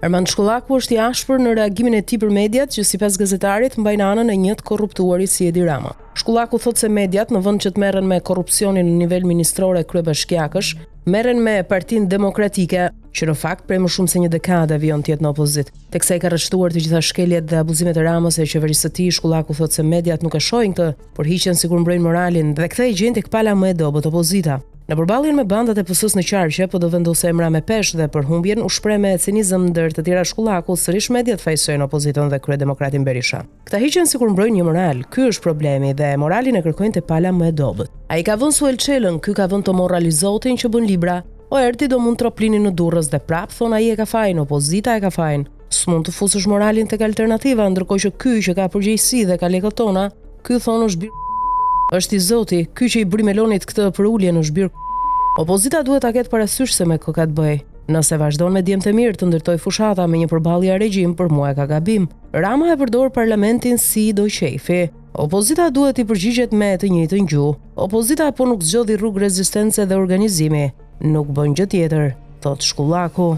Armand Shkullaku është i ashpër në reagimin e tij për mediat që sipas gazetarit mbajnë anën e një të korruptuarit si Edi Rama. Shkullaku thotë se mediat në vend që të merren me korrupsionin në nivel ministror e kryebashkiakësh, merren me Partinë Demokratike, që në fakt prej më shumë se një dekade vijon të jetë në opozitë. Teksa i ka rreshtuar të gjitha shkeljet dhe abuzimet e Ramës e qeverisë së tij, Shkullaku thotë se mediat nuk e shohin këtë, por hiqen sikur mbrojnë moralin dhe këtë e gjejnë tek pala më e dobët opozita. Në përballjen me bandat e PS-s në Qarqe, po do vendosë emra me peshë dhe për humbjen u shpreh me cinizëm ndër të tjera Shkullaku, sërish mediat fajsojnë opozitën dhe kryedemokratin Berisha. Këta hiqen sikur mbrojnë një moral. Ky është problemi dhe moralin e kërkojnë te pala më e dobët. Ai ka vënë Suel Çelën, ky ka vënë të moralizotin që bën libra. O Erti do mund troplinin në Durrës dhe prap thon ai e ka fajin, opozita e ka fajin. S'mund të fusësh moralin tek alternativa, ndërkohë që ky që ka përgjegjësi dhe ka lekët tona, ky thon është i Zoti, ky që i bëri Melonit këtë për uljen është bir. Opozita duhet ta ketë parasysh se me kë ka të bëjë. Nëse vazhdon me djem të mirë të ndërtoj fushata me një përballje regjim, për mua ka gabim. Rama e përdor parlamentin si do qefi. Opozita duhet i përgjigjet me të njëjtën gjuhë. Opozita po nuk zgjodhi rrugë rezistence dhe organizimi, nuk bën gjë tjetër, thot Shkullaku.